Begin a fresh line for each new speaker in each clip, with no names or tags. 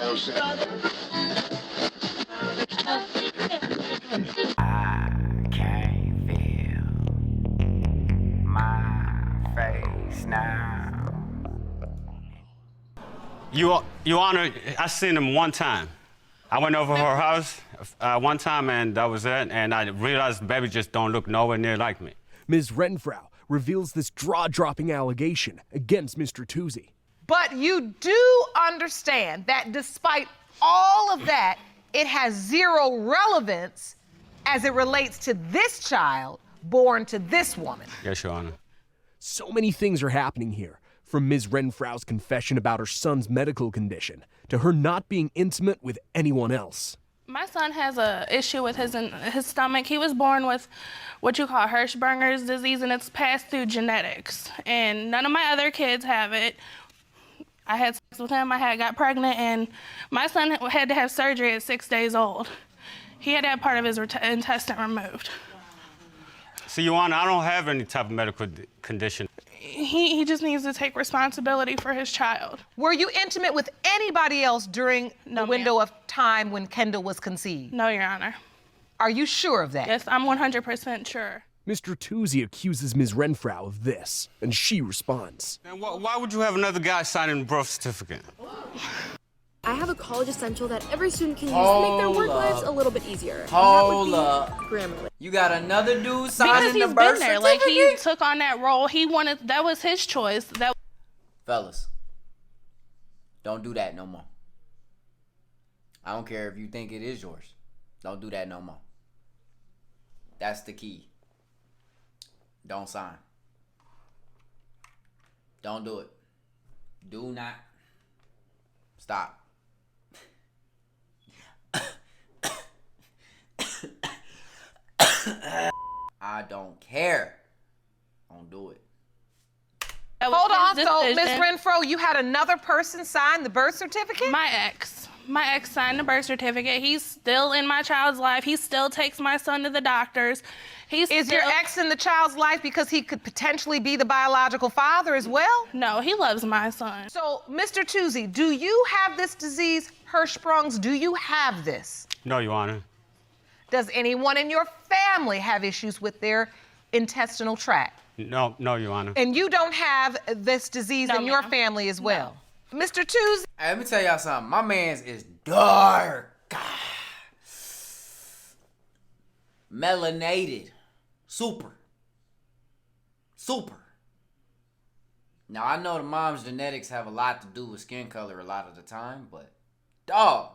I can't feel my face now.
Your Honor, I seen him one time. I went over her house one time, and that was it. And I realized the baby just don't look nowhere near like me.
Ms. Renfrow reveals this jaw-dropping allegation against Mr. Doozy.
But you do understand that despite all of that, it has zero relevance as it relates to this child born to this woman.
Yes, Your Honor.
So many things are happening here, from Ms. Renfrow's confession about her son's medical condition to her not being intimate with anyone else.
My son has an issue with his stomach. He was born with what you call Hirschberger's disease, and it's passed through genetics. And none of my other kids have it. I had sex with him, got pregnant, and my son had to have surgery at 6 days old. He had to have part of his intestine removed.
See, Your Honor, I don't have any type of medical condition.
He just needs to take responsibility for his child.
Were you intimate with anybody else during the window of time when Kendall was conceived?
No, Your Honor.
Are you sure of that?
Yes, I'm 100% sure.
Mr. Doozy accuses Ms. Renfrow of this, and she responds.
And why would you have another guy signing the birth certificate?
I have a college essential that every student can use to make their work lives a little bit easier.
Hold up.
Grammarly.
You got another dude
Because
signing
he's
the birth
been there,
certificate?
like he took on that role. That was his choice.
Fellas, don't do that no more. I don't care if you think it is yours. Don't do that no more. That's the key. Don't sign. Don't do it. Do not. Stop. I don't care. Don't do it.
Hold on, so Ms. Renfrow, you had another person sign the birth certificate?
My ex signed the birth certificate. He's still in my child's life. He still takes my son to the doctors.
Is your ex in the child's life because he could potentially be the biological father as well?
No, he loves my son.
So, Mr. Doozy, do you have this disease, Hirschsprung's? Do you have this?
No, Your Honor.
Does anyone in your family have issues with their intestinal tract?
No, Your Honor.
And you don't have this disease in your family as well? No. Mr. Doozy?
Hey, let me tell y'all something. My man's is dark. Melanated. Super. Now, I know the mom's genetics have a lot to do with skin color a lot of the time, but dog,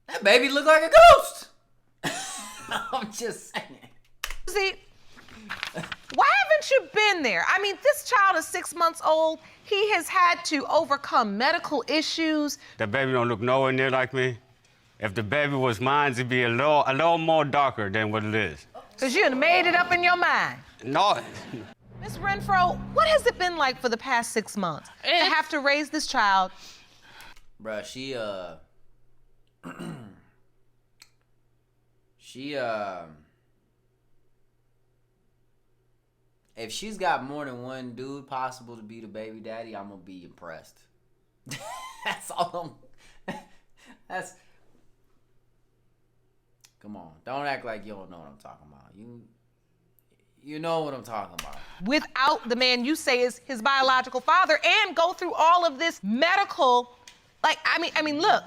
that baby look like a ghost. I'm just saying.
See, why haven't you been there? I mean, this child is 6 months old. He has had to overcome medical issues.
The baby don't look nowhere near like me. If the baby was mine, it'd be a little more darker than what it is.
Because you done made it up in your mind.
No.
Ms. Renfrow, what has it been like for the past 6 months to have to raise this child?
Bruh, if she's got more than one dude possible to be the baby daddy, I'm gonna be impressed. That's all come on, don't act like you don't know what I'm talking about. You know what I'm talking about.
Without the man you say is his biological father and go through all of this medical, I mean, look,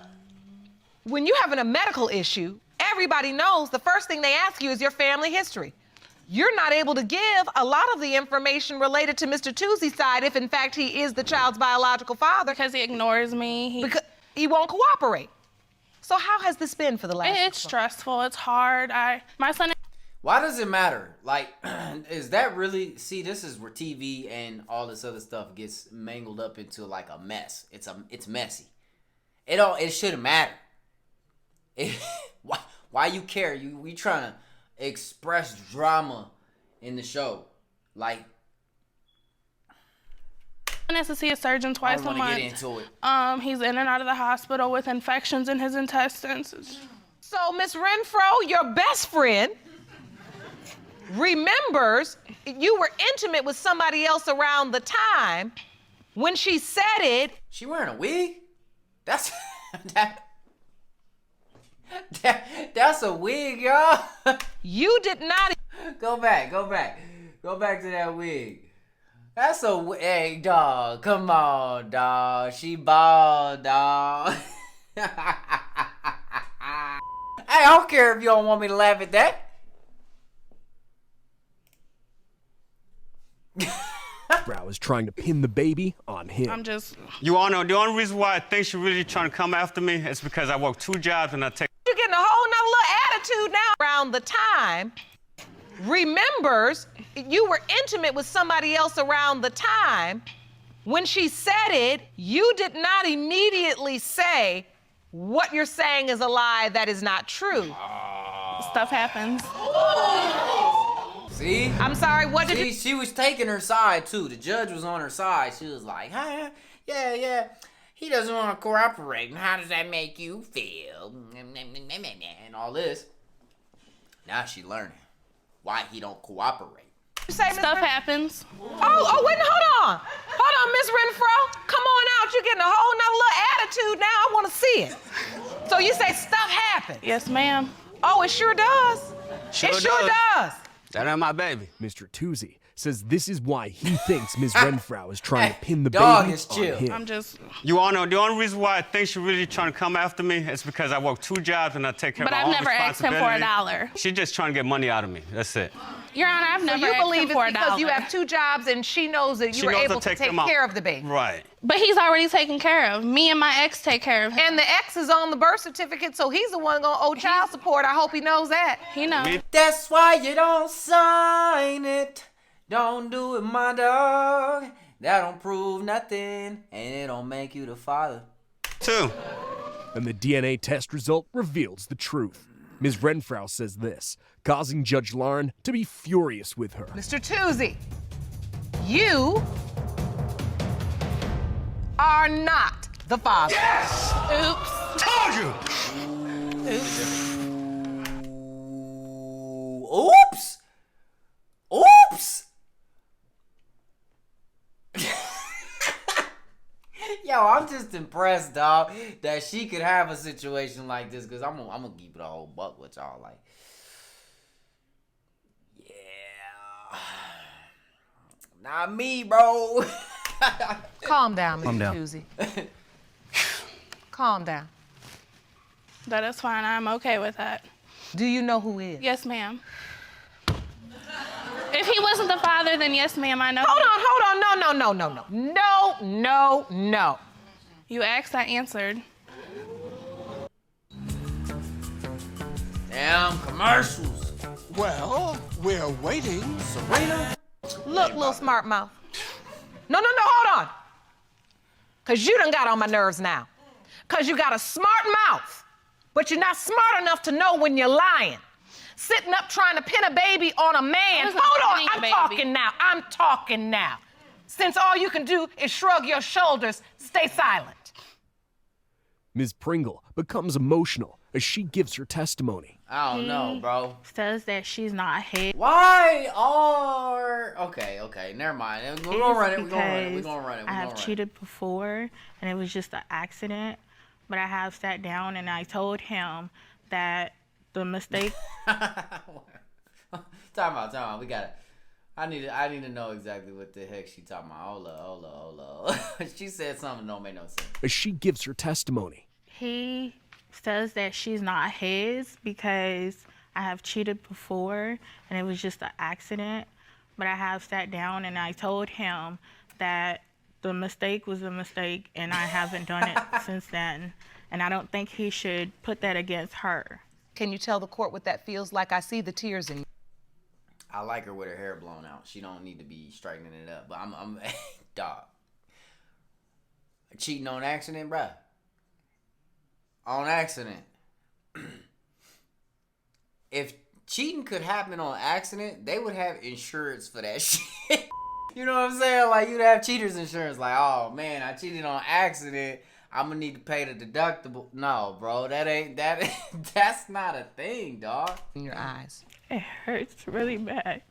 when you're having a medical issue, everybody knows the first thing they ask you is your family history. You're not able to give a lot of the information related to Mr. Doozy's side if, in fact, he is the child's biological father.
Because he ignores me.
Because he won't cooperate. So how has this been for the last 6 months?
It's stressful. It's hard. My son...
Why does it matter? Like, is that really... See, this is where TV and all this other stuff gets mangled up into, like, a mess. It's messy. It shouldn't matter. Why you care? We trying to express drama in the show. Like,
He has to see a surgeon twice a month.
I want to get into it.
He's in and out of the hospital with infections in his intestines.
So, Miss Renfrow, your best friend, remembers you were intimate with somebody else around the time when she said it.
She wearing a wig? That's that's a wig, y'all.
You did not.
Go back to that wig. That's a hey, dog. Come on, dog. She bald, dog. Hey, I don't care if you don't want me to laugh at that.
Rao is trying to pin the baby on him.
I'm just.
You all know the only reason why I think she's really trying to come after me is because I work 2 jobs and I take.
You're getting a whole nother little attitude now. Around the time, remembers you were intimate with somebody else around the time. When she said it, you did not immediately say, what you're saying is a lie, that is not true.
Stuff happens.
See?
I'm sorry, what did you...
She was taking her side, too. The judge was on her side. She was like, huh? Yeah. He doesn't want to cooperate. And how does that make you feel? And all this. Now she learning why he don't cooperate.
Stuff happens.
Oh, wait, hold on. Hold on, Miss Renfro. Come on out. You're getting a whole nother little attitude now. I want to see it. So you say stuff happens.
Yes, ma'am.
Oh, it sure does. It sure does.
That ain't my baby.
Mr. Doozy says this is why he thinks Ms. Renfro is trying to pin the
Dog
baby
is chill.
on him.
I'm just.
You all know the only reason why I think she's really trying to come after me is because I work 2 jobs and I take care
But
of my
I've
own
never asked him for
responsibility.
$1.
She's just trying to get money out of me. That's it.
Your Honor, I've never
You
asked
believe
him
it's
for $1.
because you have 2 jobs and she knows that
She
you were
knows
able
I'll
to
take
take
them out.
care of the baby.
Right.
But he's already taken care of. Me and my ex take care of him.
And the ex is on the birth certificate, so he's the one gonna owe child support. I hope he knows that.
He knows.
That's why you don't sign it. Don't do it, my dog. That don't prove nothing, and it don't make you the father.
2.
And the DNA test result reveals the truth. Ms. Renfro says this, causing Judge Lauren to be furious with her.
Mr. Doozy, you are not the father.
Oops.
Told you.
Oops. Oops. Yo, I'm just impressed, dog, that she could have a situation like this, because I'm gonna keep it a whole buck with y'all. Like, yeah. Not me, bro.
Calm down, Mr. Doozy. Calm down.
That is fine. I'm okay with that.
Do you know who is?
Yes, ma'am. If he wasn't the father, then yes, ma'am, I know.
Hold on. No.
You asked, I answered.
Damn commercials.
Well, we're waiting.
Serena.
Look, little smart mouth. No, hold on. Because you done got on my nerves now. Because you got a smart mouth, but you're not smart enough to know when you're lying. Sitting up trying to pin a baby on a man. Hold on, I'm talking now. Since all you can do is shrug your shoulders, stay silent.
Ms. Pringle becomes emotional as she gives her testimony.
I don't know, bro.
Says that she's not his.
Why are... Okay, never mind. We're gonna run it.
I have cheated before, and it was just an accident. But I have sat down and I told him that the mistake...
Time out. We got it. I need to know exactly what the heck she talking about. Hold up. She said something that don't make no sense.
As she gives her testimony.
He says that she's not his because I have cheated before, and it was just an accident. But I have sat down and I told him that the mistake was a mistake, and I haven't done it since then. And I don't think he should put that against her.
Can you tell the court what that feels like? I see the tears in you.
I like her with her hair blown out. She don't need to be straightening it up. But I'm dog. Cheating on accident, bruh. On accident. If cheating could happen on accident, they would have insurance for that shit. You know what I'm saying? Like, you'd have cheaters insurance. Like, oh man, I cheated on accident. I'm gonna need to pay the deductible. No, bro, that's not a thing, dog.
In your eyes.
It hurts really bad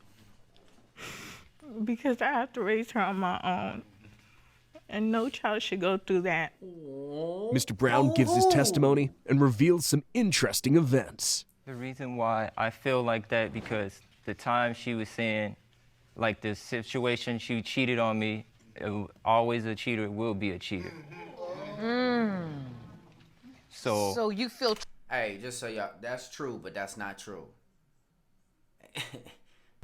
because I have to raise her on my own.
And no child should go through that.
Mr. Brown gives his testimony and reveals some interesting events.
The reason why I feel like that because the time she was saying, like the situation she cheated on me, always a cheater will be a cheater.
So you feel
Hey, just so y'all, that's true, but that's not true.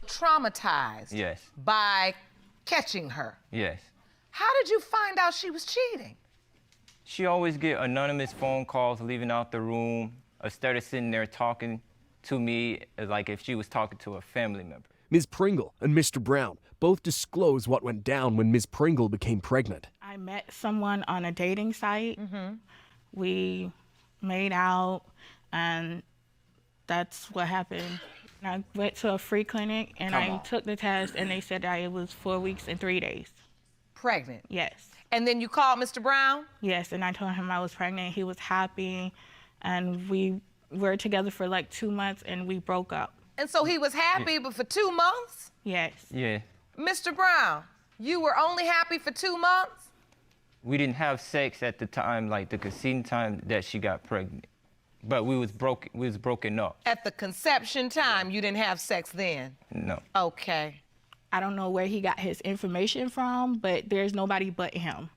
traumatized
Yes.
by catching her.
Yes.
How did you find out she was cheating?
She always get anonymous phone calls leaving out the room, instead of sitting there talking to me like if she was talking to a family member.
Ms. Pringle and Mr. Brown both disclose what went down when Ms. Pringle became pregnant.
I met someone on a dating site. We made out, and that's what happened. I went to a free clinic, and I took the test, and they said that it was 4 weeks and 3 days.
Pregnant.
Yes.
And then you called Mr. Brown?
Yes, and I told him I was pregnant. He was happy, and we were together for like 2 months, and we broke up.
And so he was happy, but for 2 months?
Yes.
Yeah.
Mr. Brown, you were only happy for 2 months?
We didn't have sex at the time, like the conceiving time that she got pregnant. But we was broken up.
At the conception time, you didn't have sex then?
No.
Okay.
I don't know where he got his information from, but there's nobody but him.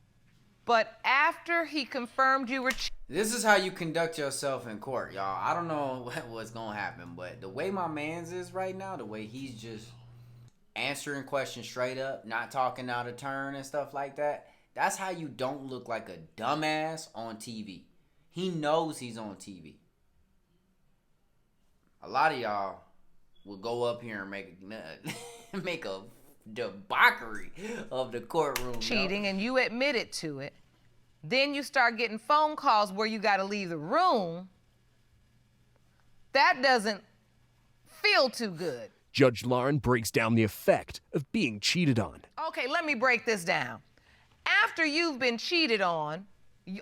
But after he confirmed you were
This is how you conduct yourself in court, y'all. I don't know what's gonna happen, but the way my man's is right now, the way he's just answering questions straight up, not talking out of turn and stuff like that, that's how you don't look like a dumbass on TV. He knows he's on TV. A lot of y'all will go up here and make a debauchery of the courtroom.
cheating and you admitted to it. Then you start getting phone calls where you got to leave the room. That doesn't feel too good.
Judge Lauren breaks down the effect of being cheated on.
Okay, let me break this down. After you've been cheated on,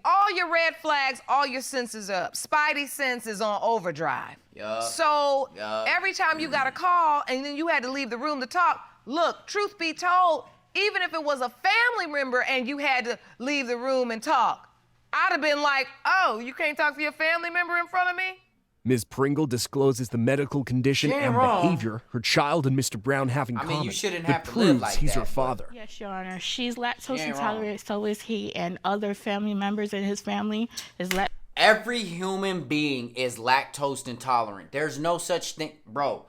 all your red flags, all your senses are up. Spidey sense is on overdrive. So every time you got a call and then you had to leave the room to talk, look, truth be told, even if it was a family member and you had to leave the room and talk, I'd have been like, oh, you can't talk to your family member in front of me?
Ms. Pringle discloses the medical condition
She ain't
and
wrong.
behavior her child and Mr. Brown have in
I mean,
common
you shouldn't
that
have to
proves
live like
he's
that,
her
but-
father.
Yes, Your Honor. She's lactose
ain't
intolerant, so is he, and other family members in his family is lactose.
Every human being is lactose intolerant. There's no such thing, bro.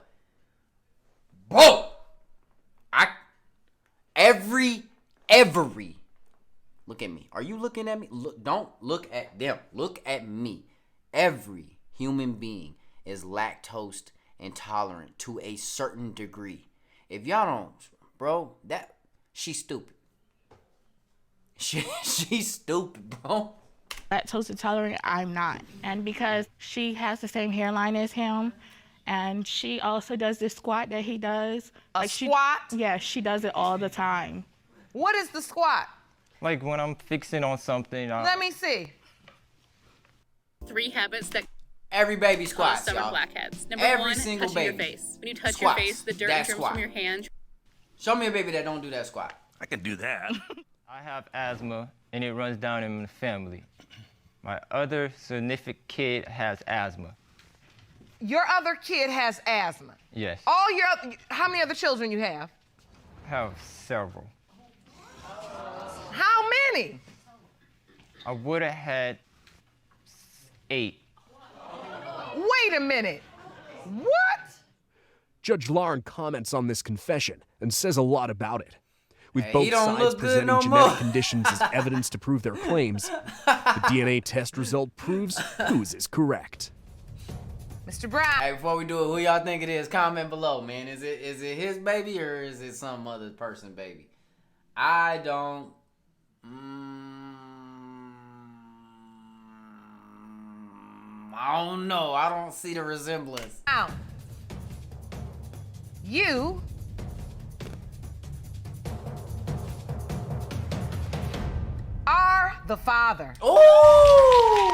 Every. Look at me. Are you looking at me? Look, don't look at them. Look at me. Every human being is lactose intolerant to a certain degree. If y'all don't, bro, she's stupid. She's stupid, bro.
Lactose intolerant, I'm not. And because she has the same hairline as him, and she also does this squat that he does.
Squat?
Yeah, she does it all the time.
What is the squat?
Like when I'm fixing on something.
Let me see.
3 habits that
Every baby
cause
squats,
stomach
y'all.
blackheads. Number
Every
1,
single
touching your
baby.
face. When you touch
Squats.
your face, the dirt
That
comes
squat.
from your hand.
Show me a baby that don't do that squat.
I can do that.
I have asthma, and it runs down in the family. My other significant kid has asthma.
Your other kid has asthma.
Yes.
How many other children you have?
I have several.
How many?
I would have had 8.
Wait a minute. What?
Judge Lauren comments on this confession and says a lot about it. With
Hey,
both
he don't
sides
look good
presenting
no
genetic
more.
conditions as evidence to prove their claims, the DNA test result proves whose is correct.
Mr. Brown.
Hey, before we do it, who y'all think it is? Comment below, man. Is it his baby or is it some other person baby? I don't. I don't know. I don't see the resemblance.
Now, you are the father.
Ooh!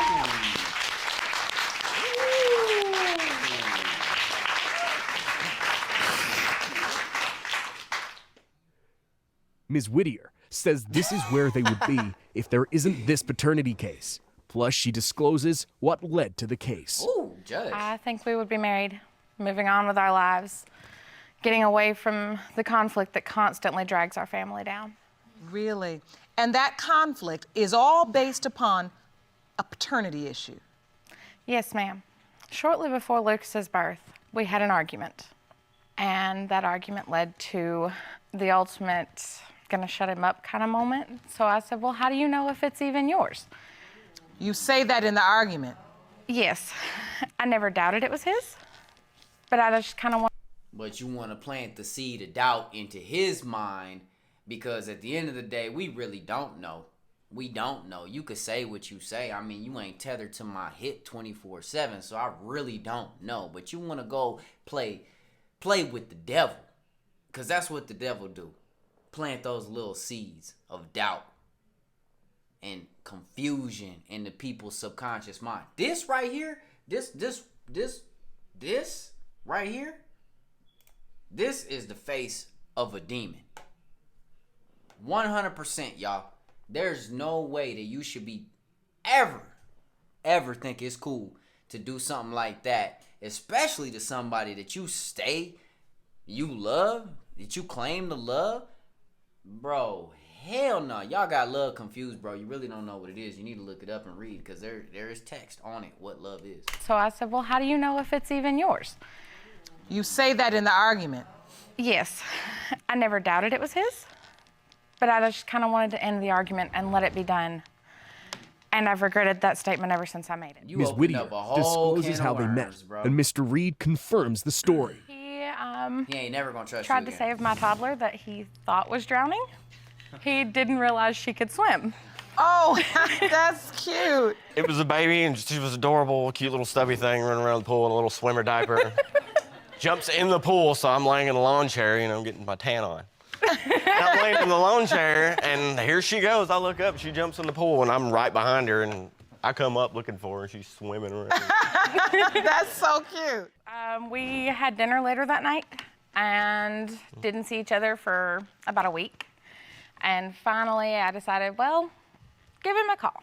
Ms. Whittier says this is where they would be if there isn't this paternity case. Plus, she discloses what led to the case.
Ooh, judge.
I think we would be married, moving on with our lives, getting away from the conflict that constantly drags our family down.
Really? And that conflict is all based upon a paternity issue?
Yes, ma'am. Shortly before Lucas's birth, we had an argument. And that argument led to the ultimate gonna shut him up kind of moment. So I said, well, how do you know if it's even yours?
You say that in the argument?
Yes. I never doubted it was his, but I just kind of want.
But you want to plant the seed of doubt into his mind, because at the end of the day, we really don't know. We don't know. You could say what you say. I mean, you ain't tethered to my hip 24/7, so I really don't know. But you want to go play with the devil, because that's what the devil do. Plant those little seeds of doubt and confusion in the people's subconscious mind. This right here, this right here, this is the face of a demon. 100%, y'all. There's no way that you should be ever think it's cool to do something like that, especially to somebody that you love, that you claim to love. Bro, hell no. Y'all got love confused, bro. You really don't know what it is. You need to look it up and read, because there is text on it what love is.
So I said, well, how do you know if it's even yours?
You say that in the argument?
Yes. I never doubted it was his, but I just kind of wanted to end the argument and let it be done. And I've regretted that statement ever since I made it.
Ms. Whittier discloses how they met, and Mr. Reed confirms the story.
He
ain't never gonna trust you
tried to
again.
save my toddler that he thought was drowning. He didn't realize she could swim.
Oh, that's cute.
It was a baby, and she was adorable, cute little stubby thing running around the pool in a little swimmer diaper. Jumps in the pool, so I'm laying in a lawn chair, getting my tan on. I'm laying in the lawn chair, and here she goes. I look up, she jumps in the pool, and I'm right behind her, and I come up looking for her, and she's swimming around.
That's so cute.
We had dinner later that night and didn't see each other for about a week. And finally, I decided, well, give him a call.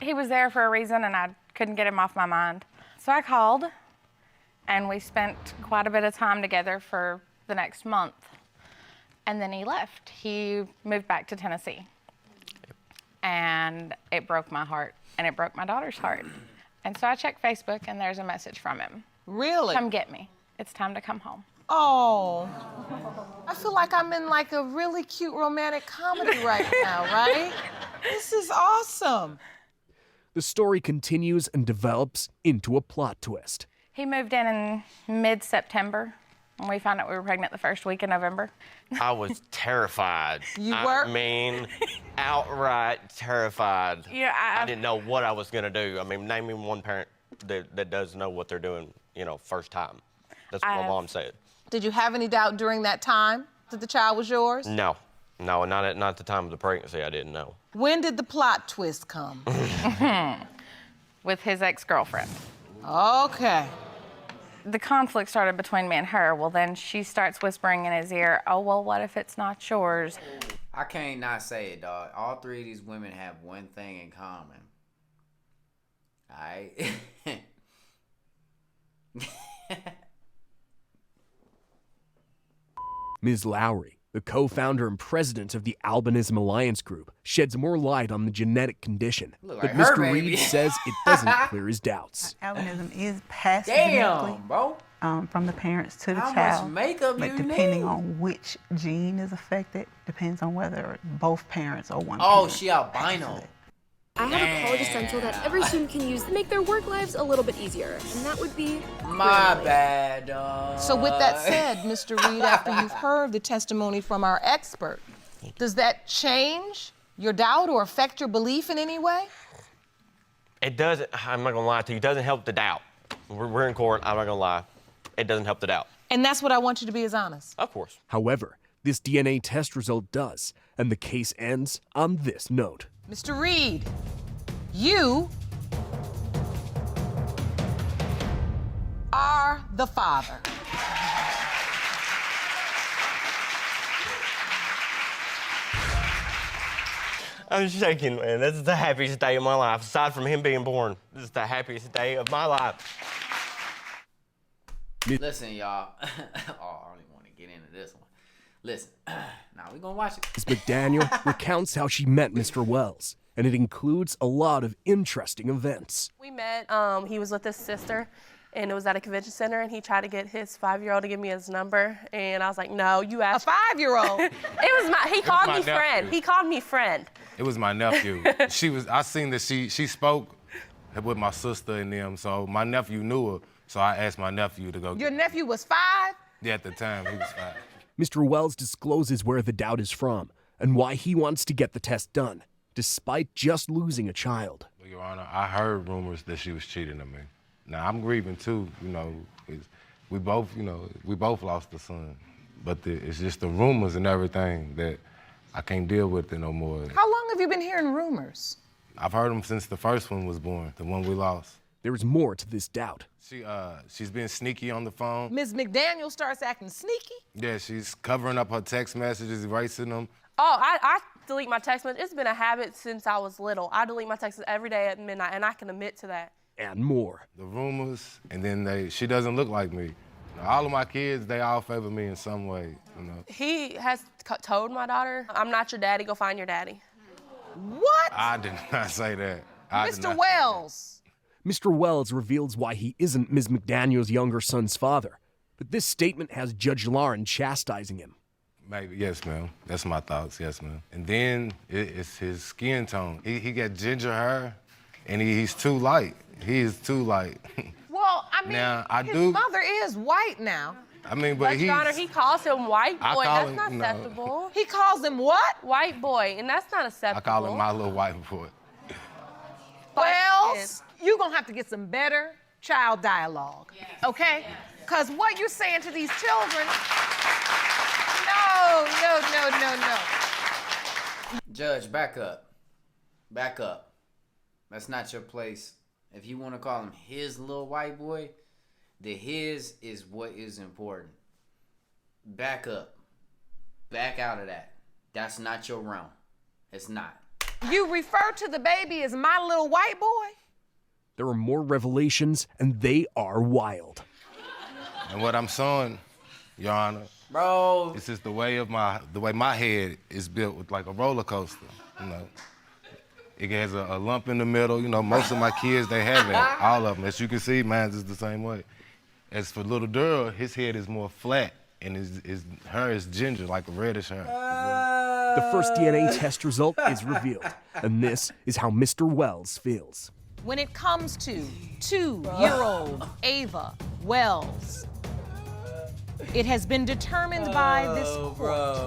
He was there for a reason, and I couldn't get him off my mind. So I called, and we spent quite a bit of time together for the next month. And then he left. He moved back to Tennessee. And it broke my heart, and it broke my daughter's heart. And so I checked Facebook, and there's a message from him.
Really?
Come get me. It's time to come home.
Oh, I feel like I'm in like a really cute romantic comedy right now, right? This is awesome.
The story continues and develops into a plot twist.
He moved in mid-September, and we found out we were pregnant the first week in November.
I was terrified.
You were?
I mean, outright terrified.
Yeah,
I didn't know what I was gonna do. I mean, name me one parent that does know what they're doing, first time. That's what my mom said.
Did you have any doubt during that time that the child was yours?
No, not at the time of the pregnancy. I didn't know.
When did the plot twist come?
With his ex-girlfriend.
Okay.
The conflict started between me and her. Well, then she starts whispering in his ear, oh, well, what if it's not yours?
I can't not say it, dog. All three of these women have one thing in common. All right?
Ms. Lowry, the co-founder and president of the Albinism Alliance Group, sheds more light on the genetic condition.
Look
But
like her,
Mr.
baby.
Reed says it doesn't clear his doubts.
Albinism is passed
Damn,
genetically,
bro.
From the parents to the
How much
child.
makeup
but
you
depending
need?
on which gene is affected, depends on whether both parents or one
Oh,
parent.
she albino.
I have a college essential that every student can use to make their work lives a little bit easier, and that would be
My bad, dog.
So with that said, Mr. Reed, after you've heard the testimony from our expert, does that change your doubt or affect your belief in any way?
It doesn't. I'm not gonna lie to you. It doesn't help the doubt. We're in court. I'm not gonna lie. It doesn't help the doubt.
And that's what I want you to be, as honest.
Of course.
However, this DNA test result does, and the case ends on this note.
Mr. Reed, you are the father.
I'm shaking, man. This is the happiest day of my life. Aside from him being born, this is the happiest day of my life.
Listen, y'all. Oh, I don't even want to get into this one. Listen, now we're going to watch it.
Ms. McDaniel recounts how she met Mr. Wells, and it includes a lot of interesting events.
We met, he was with his sister, and it was at a convention center, and he tried to get his 5-year-old to give me his number, and I was like, no, you asked.
A 5-year-old?
He called me friend. He called me friend.
It was my nephew. I seen that she spoke with my sister and them, so my nephew knew her, so I asked my nephew to go.
Your nephew was 5?
Yeah, at the time, he was 5.
Mr. Wells discloses where the doubt is from and why he wants to get the test done, despite just losing a child.
Your Honor, I heard rumors that she was cheating on me. Now, I'm grieving too, we both lost a son. But it's just the rumors and everything that I can't deal with it no more.
How long have you been hearing rumors?
I've heard them since the first one was born, the one we lost.
There is more to this doubt.
She's been sneaky on the phone.
Ms. McDaniel starts acting sneaky?
Yeah, she's covering up her text messages, erasing them.
Oh, I delete my text messages. It's been a habit since I was little. I delete my texts every day at midnight, and I can admit to that.
And more.
The rumors, and then she doesn't look like me. All of my kids, they all favor me in some way,
He has told my daughter, I'm not your daddy, go find your daddy.
What?
I did not say that.
Mr. Wells.
Mr. Wells reveals why he isn't Ms. McDaniel's younger son's father, but this statement has Judge Lauren chastising him.
Maybe, yes, ma'am. That's my thoughts, yes, ma'am. And then it's his skin tone. He got ginger hair, and he's too light. He is too light.
Well, I mean,
now,
his mother is white now.
I mean, but
Your Honor, he calls him white boy. That's not acceptable.
He calls him what?
White boy, and that's not acceptable.
I call him my little white boy.
Wells, you're going to have to get some better child dialogue, okay? Because what you're saying to these children, no.
Judge, back up. Back up. That's not your place. If you want to call him his little white boy, the his is what is important. Back up. Back out of that. That's not your realm. It's not.
You refer to the baby as my little white boy?
There are more revelations, and they are wild.
And what I'm showing, Your Honor,
bro,
this is the way my head is built with like a roller coaster. It has a lump in the middle. Most of my kids, they have that. All of them. As you can see, mine is the same way. As for little Durrell, his head is more flat, and his hair is ginger, like a reddish hair.
The first DNA test result is revealed, and this is how Mr. Wells feels.
When it comes to 2-year-old Ava Wells, it has been determined by this court.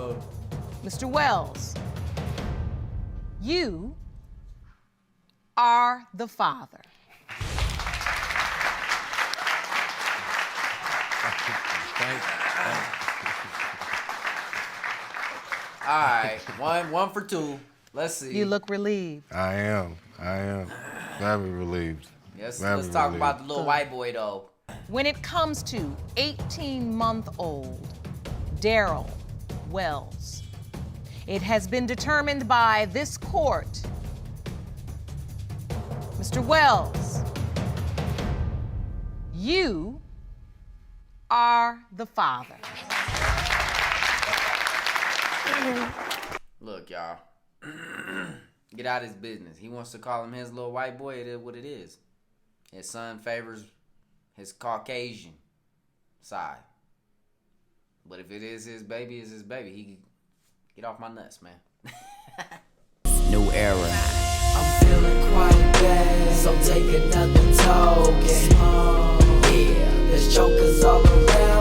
Mr. Wells, you are the father.
All right, one for two. Let's see.
You look relieved.
I am very relieved.
Yes,
very
let's talk
relieved.
about the little white boy, though.
When it comes to 18-month-old Daryl Wells, it has been determined by this court, Mr. Wells, you are the father.
Look, y'all. Get out of his business. He wants to call him his little white boy. It is what it is. His son favors his Caucasian side. But if it is his baby, it's his baby. He get off my nuts, man.
New era.
I'm feeling quite bad, so take another token. Yeah, there's jokers all around.